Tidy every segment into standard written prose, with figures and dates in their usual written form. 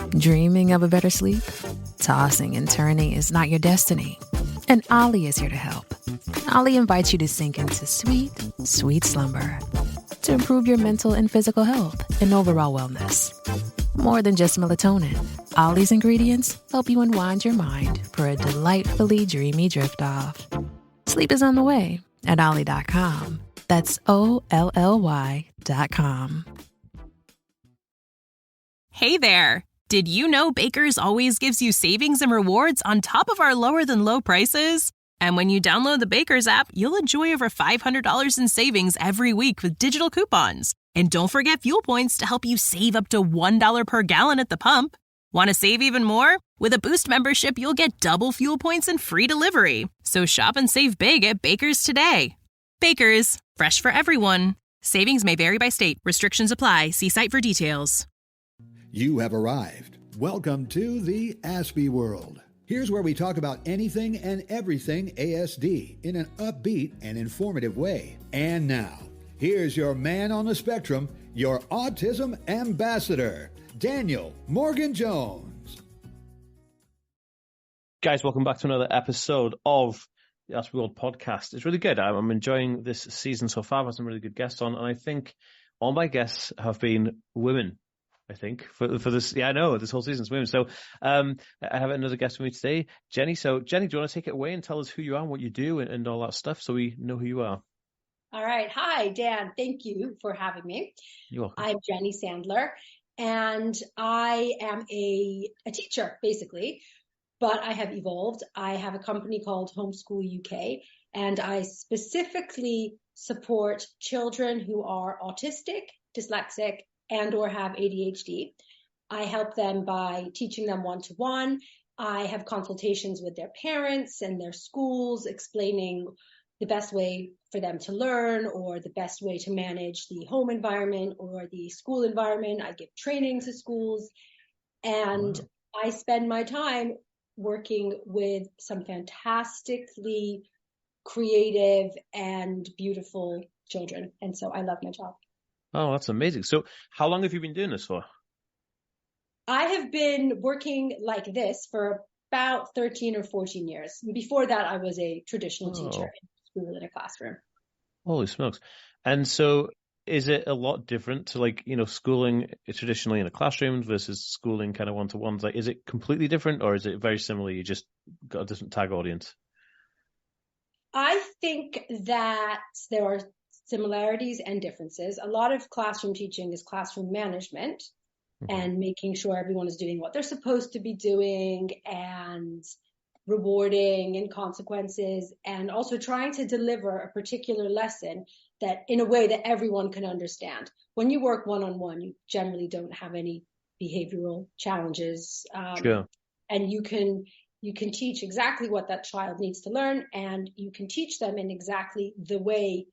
Dreaming of a better sleep? Tossing and turning is not your destiny. And Ollie is here to help. Ollie invites you to sink into sweet, sweet slumber to improve your mental and physical health and overall wellness. More than just melatonin, Ollie's ingredients help you unwind your mind for a delightfully dreamy drift off. Sleep is on the way at Ollie.com. That's OLLY.com. Hey there! Did you know Baker's always gives you savings and rewards on top of our lower than low prices? And when you download the Baker's app, you'll enjoy over $500 in savings every week with digital coupons. And don't forget fuel points to help you save up to $1 per gallon at the pump. Want to save even more? With a Boost membership, you'll get double fuel points and free delivery. So shop and save big at Baker's today. Baker's, fresh for everyone. Savings may vary by state. Restrictions apply. See site for details. You have arrived. Welcome to the Aspie World. Here's where we talk about anything and everything ASD in an upbeat and informative way. And now, here's your man on the spectrum, your autism ambassador, Daniel Morgan-Jones. Guys, welcome back to another episode of the Autism Well Podcast. It's really good. I'm enjoying this season so far. I've had some really good guests on, and I think all my guests have been women. I think for this, yeah, I know this whole season's women. So I have another guest with me today, Jenny. So Jenny, do you want to take it away and tell us who you are, and what you do, and all that stuff, so we know who you are? All right. Hi, Dan. Thank you for having me. You're welcome. I'm Jenny Sandler, and I am a teacher, basically, but I have evolved. I have a company called Homeschool UK, and I specifically support children who are autistic, dyslexic, and or have ADHD. I help them by teaching them one-to-one. I have consultations with their parents and their schools, explaining the best way for them to learn or the best way to manage the home environment or the school environment. I give training to schools, and I spend my time working with some fantastically creative and beautiful children. And so I love my job. Oh, that's amazing. So how long have you been doing this for? I have been working like this for about 13 or 14 years. Before that, I was a traditional teacher in school in a classroom. Holy smokes. And so is it a lot different to schooling traditionally in a classroom versus schooling kind of one-to-ones? Like, is it completely different, or is it very similar? You just got a different tag audience? I think that there are similarities and differences. A lot of classroom teaching is classroom management and making sure everyone is doing what they're supposed to be doing and rewarding and consequences, and also trying to deliver a particular lesson that in a way that everyone can understand. When you work one-on-one, you generally don't have any behavioral challenges. Sure. And you can teach exactly what that child needs to learn, and you can teach them in exactly the way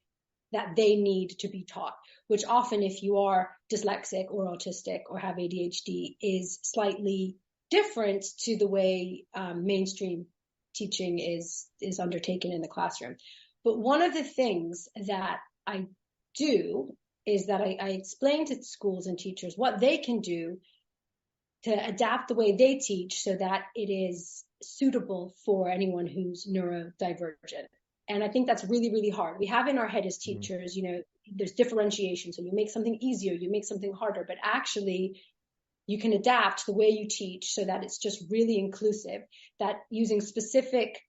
that they need to be taught, which often, if you are dyslexic or autistic or have ADHD, is slightly different to the way mainstream teaching is undertaken in the classroom. But one of the things that I do is that I explain to schools and teachers what they can do to adapt the way they teach so that it is suitable for anyone who's neurodivergent. And I think that's really, really hard. We have in our head as teachers, there's differentiation. So you make something easier, you make something harder, but actually you can adapt the way you teach so that it's just really inclusive, that using specific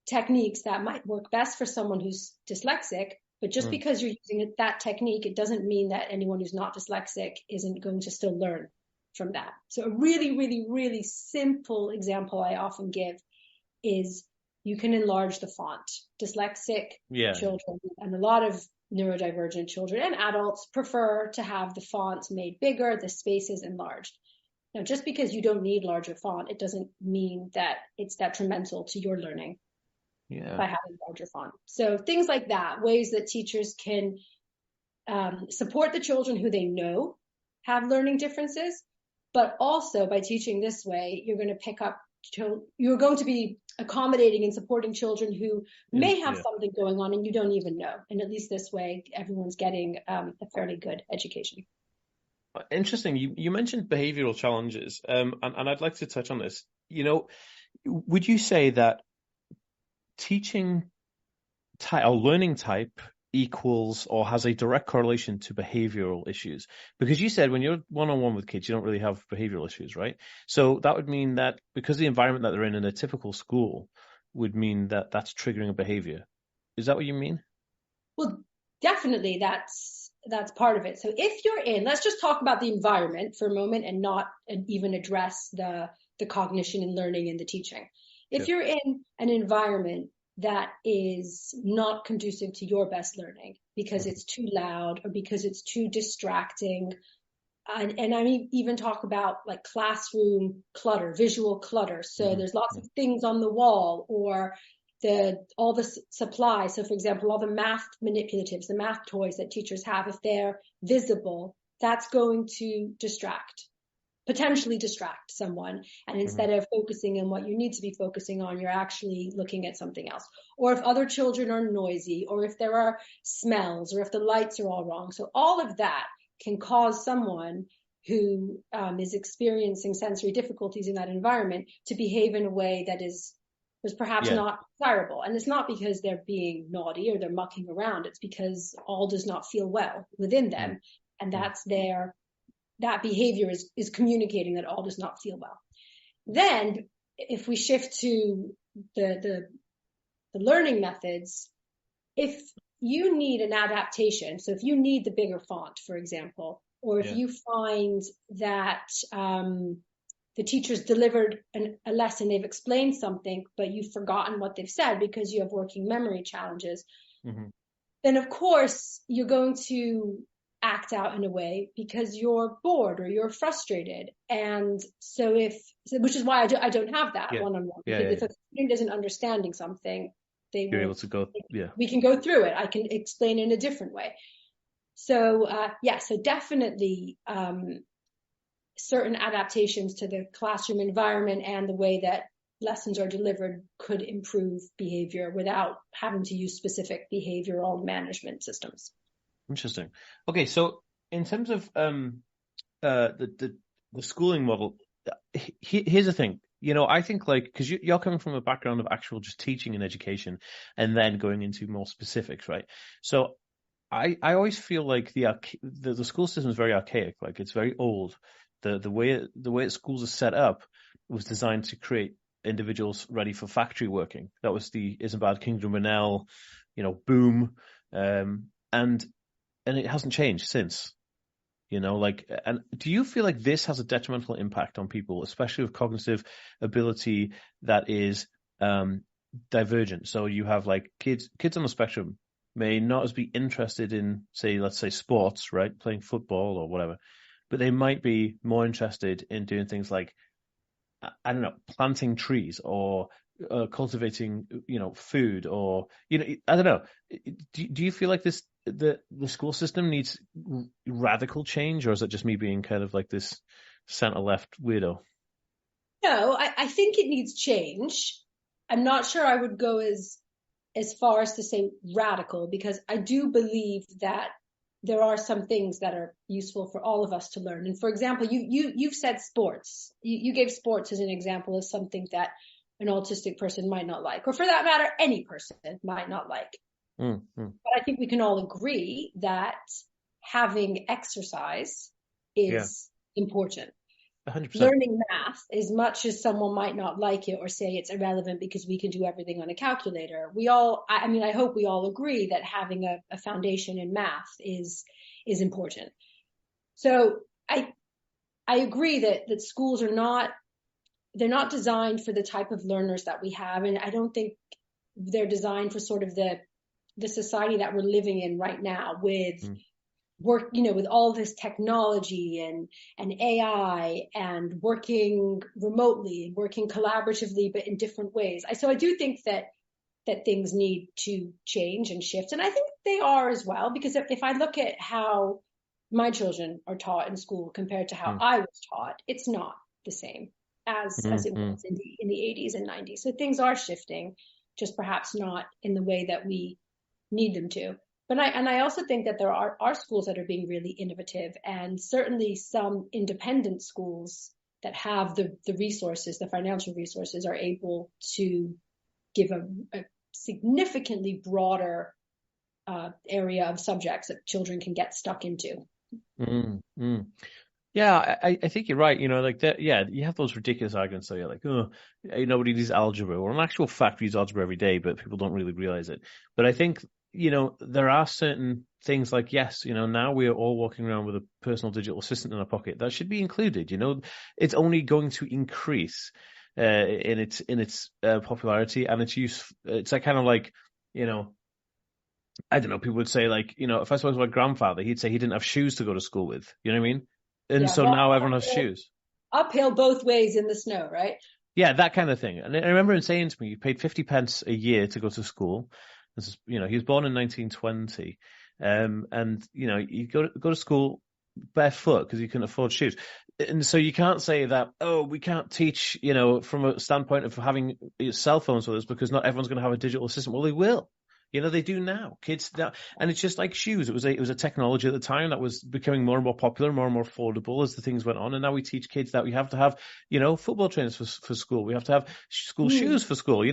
techniques that might work best for someone who's dyslexic, but just because you're using that technique, it doesn't mean that anyone who's not dyslexic isn't going to still learn from that. So a really, really, really simple example I often give is you can enlarge the font. Dyslexic children and a lot of neurodivergent children and adults prefer to have the font made bigger, the spaces enlarged. Now, just because you don't need larger font, it doesn't mean that it's detrimental to your learning by having larger font. So things like that, ways that teachers can support the children who they know have learning differences, but also by teaching this way, you're going to be accommodating and supporting children who may have something going on and you don't even know. And at least this way, everyone's getting a fairly good education. Interesting. You mentioned behavioral challenges, and I'd like to touch on this. Would you say that teaching type or learning type equals or has a direct correlation to behavioral issues? Because you said when you're one-on-one with kids, you don't really have behavioral issues, right? So that would mean that because the environment that they're in a typical school would mean that that's triggering a behavior. Is that what you mean? Well, definitely that's part of it. So if you're let's just talk about the environment for a moment and not even address the cognition and learning and the teaching. If you're in an environment that is not conducive to your best learning because it's too loud or because it's too distracting, and I mean, even talk about like classroom clutter, visual clutter. So there's lots of things on the wall, or all the supplies. So for example, all the math manipulatives, the math toys that teachers have, if they're visible, that's going to potentially distract someone. And instead of focusing on what you need to be focusing on, you're actually looking at something else. Or if other children are noisy, or if there are smells, or if the lights are all wrong. So all of that can cause someone who is experiencing sensory difficulties in that environment to behave in a way that is perhaps not desirable. And it's not because they're being naughty or they're mucking around. It's because all does not feel well within them. And that behavior is communicating that all does not feel well. Then if we shift to the learning methods, if you need an adaptation, so if you need the bigger font, for example, or if you find that the teacher's delivered a lesson, they've explained something, but you've forgotten what they've said because you have working memory challenges, then of course you're going to act out in a way because you're bored or you're frustrated. And so which is why I don't have that one-on-one. If a student isn't understanding something, you're able to go, we can go through it. I can explain in a different way. So, so definitely, certain adaptations to the classroom environment and the way that lessons are delivered could improve behavior without having to use specific behavioral management systems. Interesting. Okay, so in terms of the schooling model, here's the thing. I think because you're coming from a background of actual just teaching and education, and then going into more specifics, right? So I always feel like the school system is very archaic. Like it's very old. The way schools are set up was designed to create individuals ready for factory working. That was the Isambard Kingdom Brunel, boom, and it hasn't changed since. And do you feel like this has a detrimental impact on people, especially with cognitive ability that is divergent? So you have like kids on the spectrum may not as be interested in, let's say sports, right? Playing football or whatever, but they might be more interested in doing things like, I don't know, planting trees or cultivating, food, or, I don't know. Do you feel like the school system needs radical change, or is it just me being kind of like this center-left weirdo? No, I think it needs change. I'm not sure I would go as far as to say radical, because I do believe that there are some things that are useful for all of us to learn. And for example, you've said sports. You gave sports as an example of something that an autistic person might not like, or for that matter, any person might not like. But I think we can all agree that having exercise is important. 100%. Learning math, as much as someone might not like it or say it's irrelevant because we can do everything on a calculator, I hope we all agree that having a foundation in math is important. So I agree that schools they're not designed for the type of learners that we have, and I don't think they're designed for sort of the society that we're living in right now with work, with all this technology and AI and working remotely, working collaboratively, but in different ways. So I do think that things need to change and shift. And I think they are as well, because if I look at how my children are taught in school compared to how I was taught, it's not the same as it was in the 80s and 90s. So things are shifting, just perhaps not in the way that we need them to. But I also think that there are schools that are being really innovative, and certainly some independent schools that have the resources, the financial resources, are able to give a significantly broader area of subjects that children can get stuck into. Yeah, I think you're right. Like that. Yeah, you have those ridiculous arguments. So you're like, oh, nobody uses algebra. Well, in actual fact, we use algebra every day, but people don't really realize it. But I think, there are certain things like, yes, now we are all walking around with a personal digital assistant in our pocket. That should be included. It's only going to increase in its popularity and its use. It's like kind of like, I don't know. People would say like, if I spoke to my grandfather, he'd say he didn't have shoes to go to school with. You know what I mean? And so now everyone has shoes. Uphill both ways in the snow, right? Yeah, that kind of thing. And I remember him saying to me, you paid 50 pence a year to go to school. This is, he was born in 1920. And, you go to school barefoot because you couldn't afford shoes. And so you can't say that, we can't teach, from a standpoint of having cell phones with us because not everyone's going to have a digital assistant. Well, they will. They do now. Kids now, and it's just like shoes. It was a technology at the time that was becoming more and more popular, more and more affordable as the things went on. And now we teach kids that we have to have, football trainers for school. We have to have school shoes for school.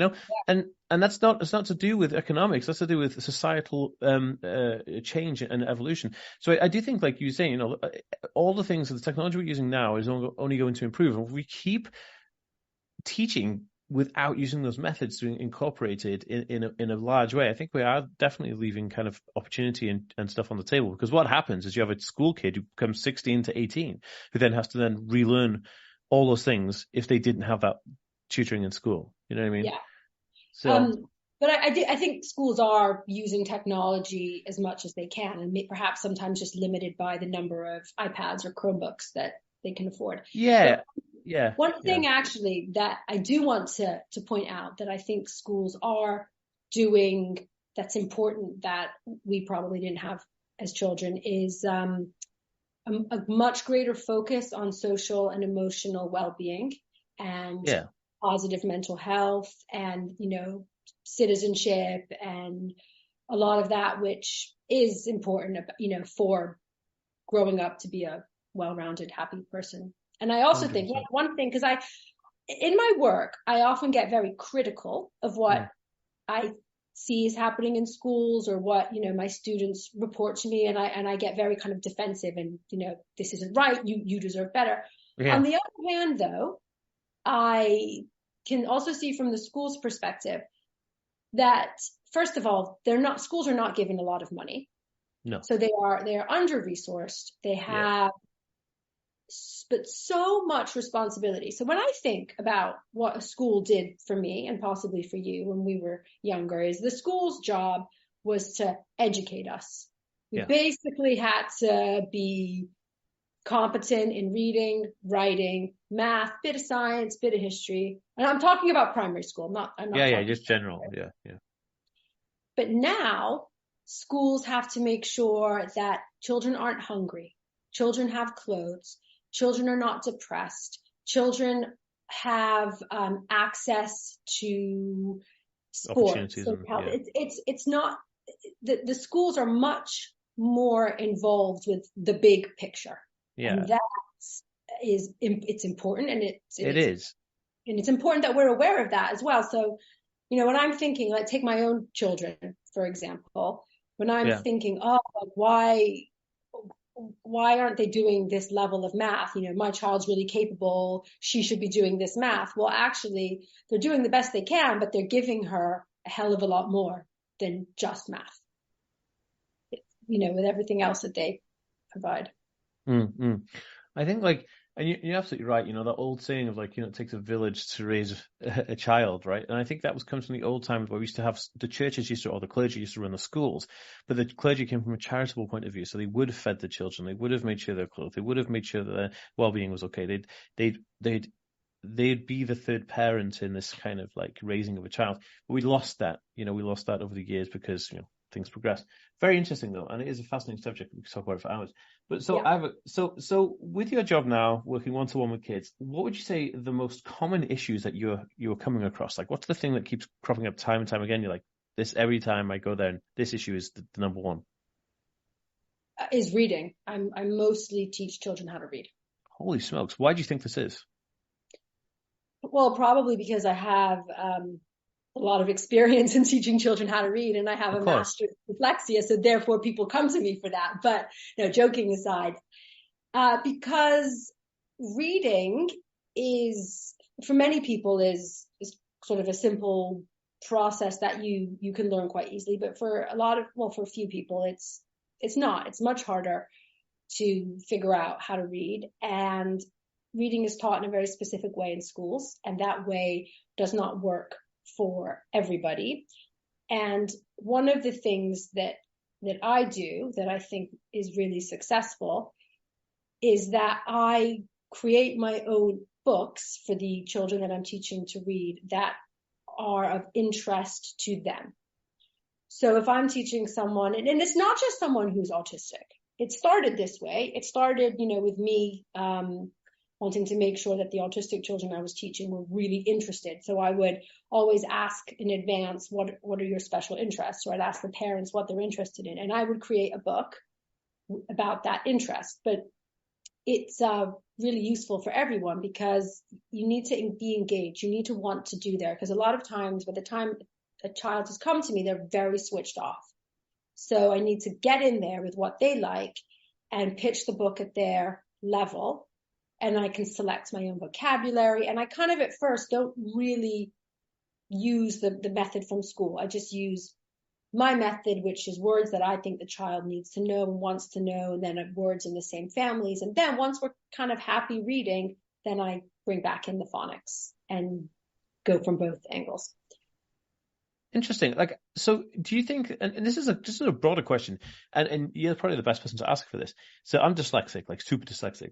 And that's not. It's not to do with economics. That's to do with societal change and evolution. So I do think, like you say, all the things that the technology we're using now is only going to improve. And if we keep teaching without using those methods to incorporate it in a large way, I think we are definitely leaving kind of opportunity and stuff on the table. Because what happens is you have a school kid who becomes 16 to 18, who then has to then relearn all those things if they didn't have that tutoring in school. You know what I mean? Yeah. So, but I think schools are using technology as much as they can, and perhaps sometimes just limited by the number of iPads or Chromebooks that they can afford. Yeah. But yeah. One thing actually that I do want to point out that I think schools are doing that's important that we probably didn't have as children is a much greater focus on social and emotional well-being and positive mental health and, citizenship and a lot of that, which is important, for growing up to be a well-rounded, happy person. And I also 100%. Think one thing, because in my work, I often get very critical of what I see is happening in schools or what, my students report to me. And I get very kind of defensive and, this isn't right. You deserve better. Yeah. On the other hand, though, I can also see from the school's perspective that, first of all, schools are not given a lot of money. No. So they are under-resourced. They have but so much responsibility. So when I think about what a school did for me and possibly for you when we were younger, is the school's job was to educate us. We basically had to be competent in reading, writing, math, bit of science, bit of history. And I'm talking about primary school, I'm not just general. Yeah. But now schools have to make sure that children aren't hungry. Children have clothes. Children are not depressed. Children have access to sports. It's not the schools are much more involved with the big picture. Yeah, and it's important, and it is, and it's important that we're aware of that as well. So, when I'm thinking, like take my own children for example, when I'm thinking, why aren't they doing this level of math? My child's really capable. She should be doing this math. Well, actually, they're doing the best they can, but they're giving her a hell of a lot more than just math, with everything else that they provide. Mm-hmm. I think and you're absolutely right. That old saying of it takes a village to raise a child, right? And I think that comes from the old times where we used to have the churches or the clergy used to run the schools, but the clergy came from a charitable point of view. So they would have fed the children. They would have made sure they're clothed. They would have made sure that their well-being was okay. They'd be the third parent in this kind of raising of a child. But we lost that. We lost that over the years because, things progress. Very interesting though, and it is a fascinating subject. We could talk about it for hours. But so with your job now, working one-to-one with kids, what would you say the most common issues that you're coming across? What's the thing that keeps cropping up time and time again? You're like, this every time I go there, and this issue is the number one? Is reading. I mostly teach children how to read. Holy smokes. Why do you think this is? Well, probably because I have a lot of experience in teaching children how to read, and I have a master's in dyslexia, so therefore people come to me for that. But no, joking aside, because reading is, for many people, is sort of a simple process that you can learn quite easily. But for for a few people, it's not. It's much harder to figure out how to read, and reading is taught in a very specific way in schools, and that way does not work for everybody. And one of the things that I do that I think is really successful is that I create my own books for the children that I'm teaching to read that are of interest to them. So if I'm teaching someone, and it's not just someone who's autistic, it started this way. It started, with me wanting to make sure that the autistic children I was teaching were really interested. So I would always ask in advance, what are your special interests? Or I'd ask the parents what they're interested in. And I would create a book about that interest. But it's really useful for everyone because you need to be engaged. You need to want to do there. Because a lot of times, by the time a child has come to me, they're very switched off. So I need to get in there with what they like and pitch the book at their level. And I can select my own vocabulary. And I kind of at first don't really use the method from school. I just use my method, which is words that I think the child needs to know and wants to know, and then words in the same families. And then once we're kind of happy reading, then I bring back in the phonics and go from both angles. Interesting. So do you think, and this is just a broader question, and you're probably the best person to ask for this. So I'm dyslexic, super dyslexic.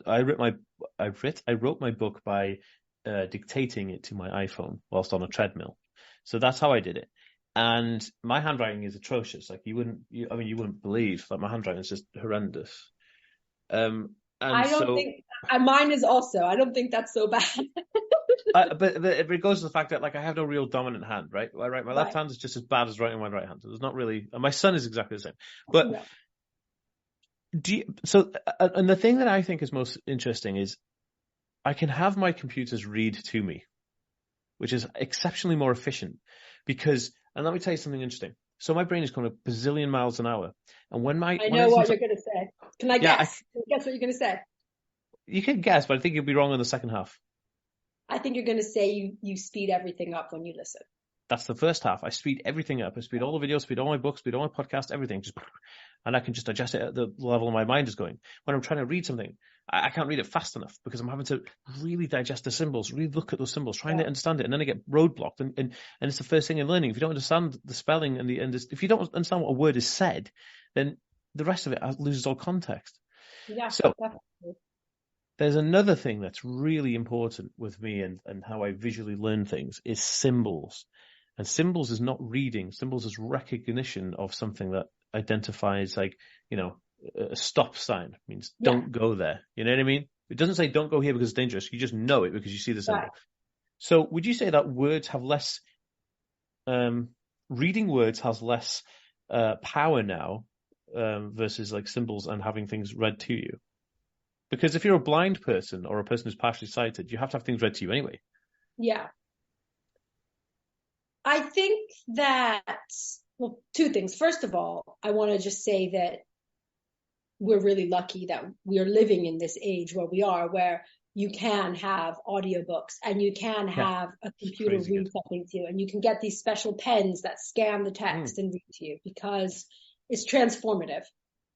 I wrote my book by dictating it to my iPhone whilst on a treadmill. So that's how I did it. And my handwriting is atrocious. You wouldn't believe my handwriting is just horrendous. And I don't think mine is also. I don't think that's so bad. But it goes to the fact that I have no real dominant hand, right? My left hand is just as bad as writing my right hand. So there's not really. And my son is exactly the same. But and the thing that I think is most interesting is I can have my computers read to me, which is exceptionally more efficient because. And let me tell you something interesting. So my brain is going a bazillion miles an hour, and when I know what you're going to say. Can I guess? Can you guess what you're going to say? You can guess, but I think you'll be wrong in the second half. I think you're going to say you speed everything up when you listen. That's the first half. I speed everything up. I speed all the videos, speed all my books, speed all my podcasts, everything. And I can just adjust it at the level my mind is going. When I'm trying to read something, I can't read it fast enough because I'm having to really digest the symbols, really look at those symbols, trying to understand it. And then I get roadblocked. And it's the first thing in learning. If you don't understand the spelling if you don't understand what a word is said, then the rest of it loses all context. Yeah, so definitely. There's another thing that's really important with me and how I visually learn things is symbols. And symbols is not reading. Symbols is recognition of something that identifies a stop sign. It means don't go there. You know what I mean? It doesn't say don't go here because it's dangerous. You just know it because you see the symbol. Right. So would you say that words have less, reading words has less power now versus symbols and having things read to you? Because if you're a blind person or a person who's partially sighted, you have to have things read to you anyway. Yeah. I think that, two things. First of all, I want to just say that we're really lucky that we are living in this age where we are, where you can have audiobooks and you can have a computer read something to you, and you can get these special pens that scan the text and read to you because it's transformative.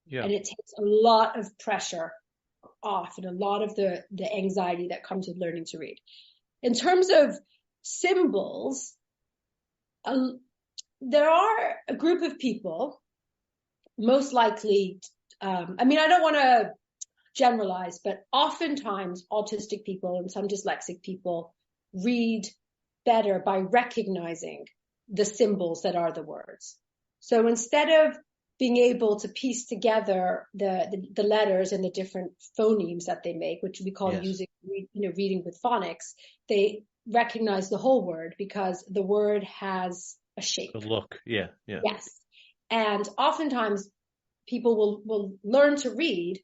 Yeah. And it takes a lot of pressure off and a lot of the anxiety that comes with learning to read. In terms of symbols, there are a group of people, most likely, I don't want to generalize, but oftentimes autistic people and some dyslexic people read better by recognizing the symbols that are the words. So instead of being able to piece together the letters and the different phonemes that they make, which we call reading with phonics, they recognize the whole word because the word has a shape. Good look. Yeah. Yes. And oftentimes people will learn to read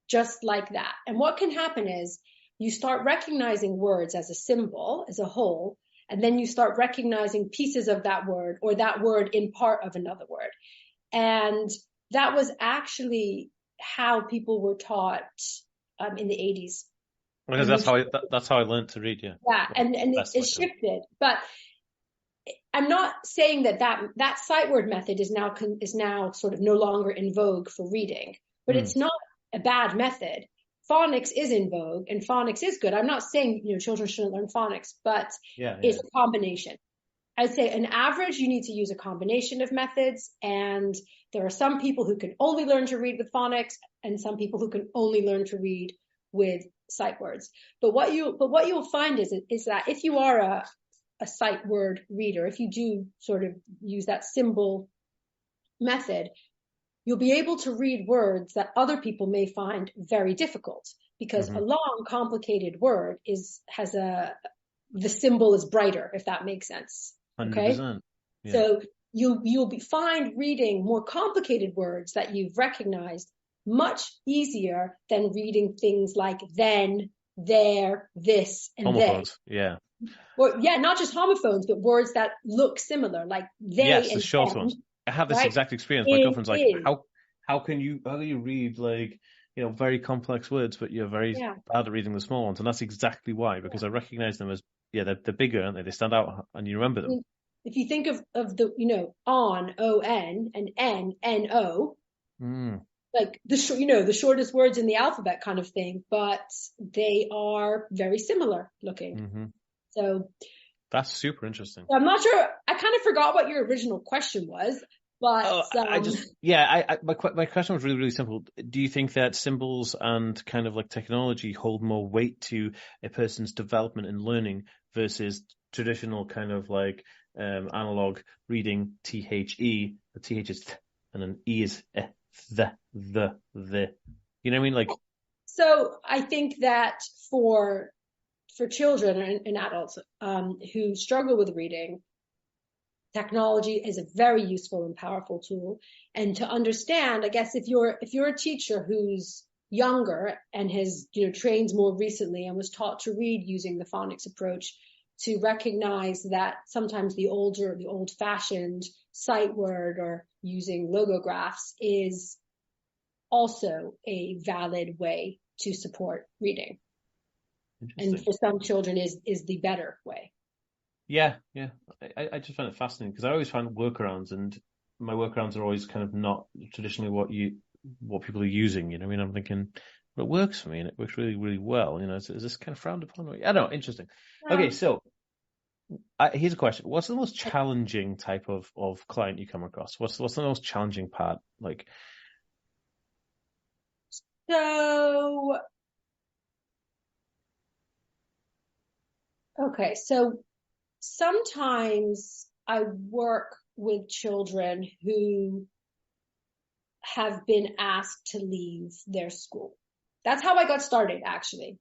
just like that. And what can happen is you start recognizing words as a symbol, as a whole, and then you start recognizing pieces of that word or that word in part of another word. And that was actually how people were taught in the 80s. Because that's how I learned to read, yeah. Yeah, and it shifted. But I'm not saying that sight word method is now sort of no longer in vogue for reading, but it's not a bad method. Phonics is in vogue and phonics is good. I'm not saying, children shouldn't learn phonics, but it's a combination. I'd say on average, you need to use a combination of methods. And there are some people who can only learn to read with phonics and some people who can only learn to read with sight words. But what you'll find is that if you are a sight word reader, if you do sort of use that symbol method, you'll be able to read words that other people may find very difficult because a long, complicated word the symbol is brighter, if that makes sense. Okay. 100%. Yeah. So you'll find reading more complicated words that you've recognized much easier than reading things like then, there, this, and homophones. they. Yeah. Or not just homophones, but words that look similar, like they. Yes, and the short them, ones. I have this right? exact experience. My girlfriend's like, how can you read like very complex words, but you're very bad at reading the small ones, and that's exactly why, because I recognize them as they're bigger, aren't they? They stand out, and you remember them. If you think of the on, O-N, and N, N-O, like the shortest words in the alphabet kind of thing, but they are very similar looking. So that's super interesting. I'm not sure. I kind of forgot what your original question was, but my question was really, really simple. Do you think that symbols and kind of like technology hold more weight to a person's development and learning versus traditional kind of like analog reading? The TH is and an E is the. You know what I mean? Like, so I think that for children and adults who struggle with reading, technology is a very useful and powerful tool. And to understand, I guess if you're a teacher who's younger and has trained more recently and was taught to read using the phonics approach, to recognize that sometimes the old-fashioned sight word or using logographs is also a valid way to support reading. And for some children is the better way. Yeah. I just find it fascinating because I always find workarounds, and my workarounds are always kind of not traditionally what people are using. I mean, I'm thinking, well, it works for me and it works really, really well. Is this kind of frowned upon? I don't know. Interesting. Okay, so here's a question: what's the most challenging type of client you come across? What's the most challenging part? Like, so okay, so sometimes I work with children who have been asked to leave their school. That's how I got started, actually.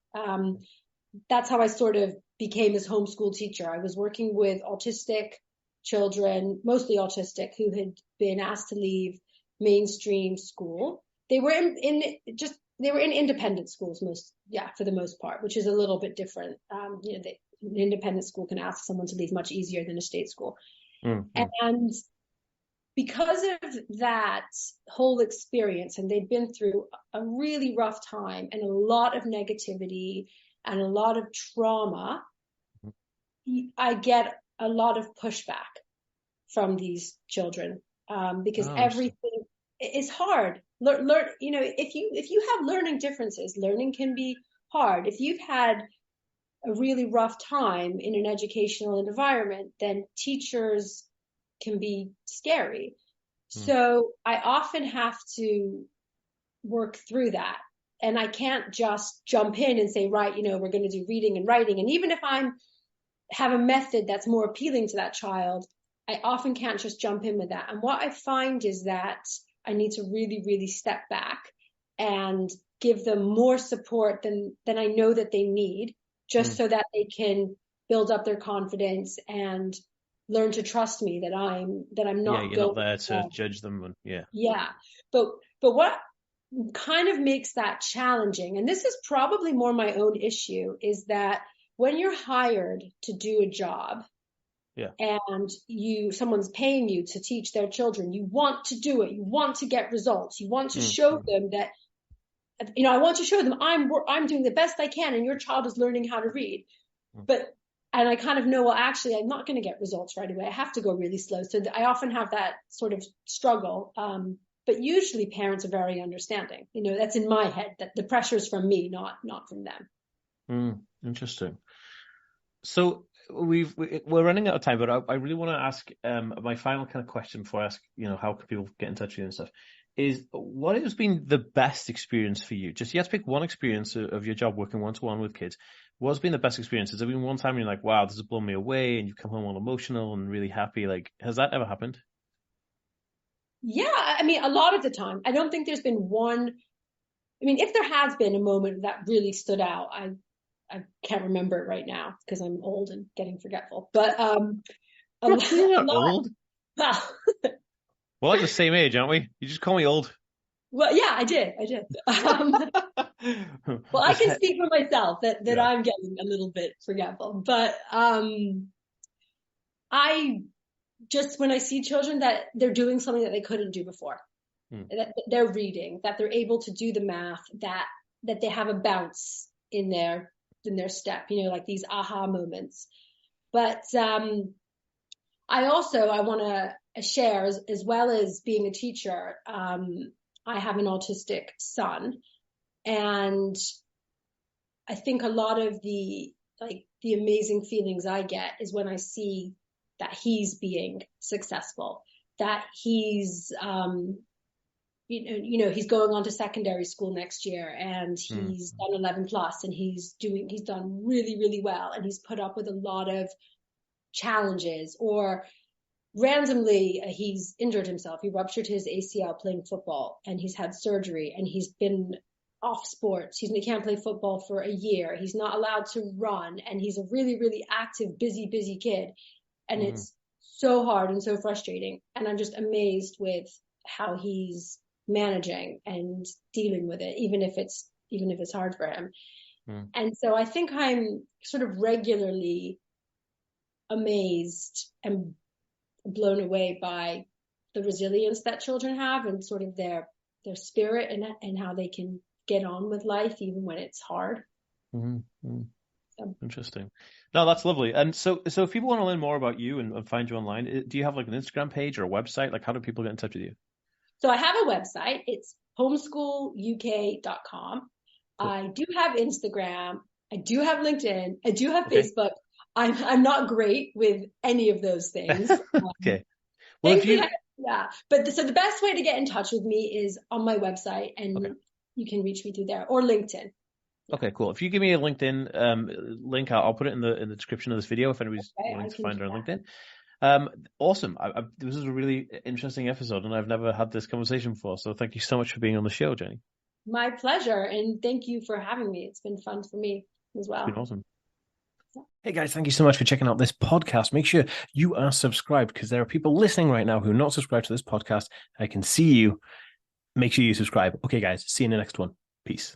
That's how I sort of became this homeschool teacher. I was working with autistic children, mostly autistic, who had been asked to leave mainstream school. They were in independent schools for the most part, which is a little bit different. An independent school can ask someone to leave much easier than a state school. And because of that whole experience, and they'd been through a really rough time and a lot of negativity and a lot of trauma, I get a lot of pushback from these children because everything is hard. If you have learning differences, learning can be hard. If you've had a really rough time in an educational environment, then teachers can be scary. So I often have to work through that. And I can't just jump in and say, right, we're going to do reading and writing. And even if I have a method that's more appealing to that child, I often can't just jump in with that. And what I find is that I need to really, really step back and give them more support than I know that they need, just so that they can build up their confidence and learn to trust me that I'm not you're not there to judge them. And but what kind of makes that challenging, and this is probably more my own issue, is that when you're hired to do a job and someone's paying you to teach their children, you want to do it, you want to get results, you want to show them that, I want to show them I'm doing the best I can and your child is learning how to read. And I kind of know, well, actually, I'm not going to get results right away. I have to go really slow. So I often have that sort of struggle. But usually parents are very understanding. That's in my head, that the pressure is from me, not from them. Interesting. So we're running out of time, but I really want to ask my final kind of question before I ask, how can people get in touch with you and stuff, is what has been the best experience for you? Just you have to pick one experience of your job working one-to-one with kids. What's been the best experience? Has there been one time you're like, wow, this has blown me away, and you come home all emotional and really happy? Like, has that ever happened? Yeah, I mean, a lot of the time. I don't think there's been one. I mean, if there has been a moment that really stood out, I can't remember it right now because I'm old and getting forgetful. But you're not old. Well, we're the same age, aren't we? You just call me old. Well, yeah, I did. Well, I can speak for myself that I'm getting a little bit forgetful. But I just, when I see children that they're doing something that they couldn't do before, that they're reading, that they're able to do the math, that they have a bounce in their step, like these aha moments. But I want to share, as well as being a teacher, I have an autistic son, and I think a lot of the amazing feelings I get is when I see that he's being successful, that he's he's going on to secondary school next year, and he's done 11 plus, and he's done really, really well, and he's put up with a lot of challenges. Or randomly, he's injured himself. He ruptured his ACL playing football, and he's had surgery, and he's been off sports. He can't play football for a year. He's not allowed to run, and he's a really, really active, busy kid. And it's so hard and so frustrating. And I'm just amazed with how he's managing and dealing with it, even if it's hard for him. And so I think I'm sort of regularly amazed and blown away by the resilience that children have, and sort of their spirit, and how they can get on with life even when it's hard. Interesting. No, that's lovely. And so if people want to learn more about you and find you online, do you have like an Instagram page or a website? Like, how do people get in touch with you? So I have a website. It's homeschooluk.com. Cool. I do have Instagram. I do have LinkedIn. I do have Facebook. I'm not great with any of those things. Okay. Well, but so the best way to get in touch with me is on my website, and you can reach me through there, or LinkedIn. Okay, cool. If you give me a LinkedIn link, I'll put it in the description of this video if anybody's wanting to find her on LinkedIn. Awesome. This is a really interesting episode, and I've never had this conversation before. So thank you so much for being on the show, Jenny. My pleasure, and thank you for having me. It's been fun for me as well. It's been awesome. Hey guys, thank you so much for checking out this podcast. Make sure you are subscribed, because there are people listening right now who are not subscribed to this podcast. I can see you. Make sure you subscribe. Okay guys, see you in the next one. Peace.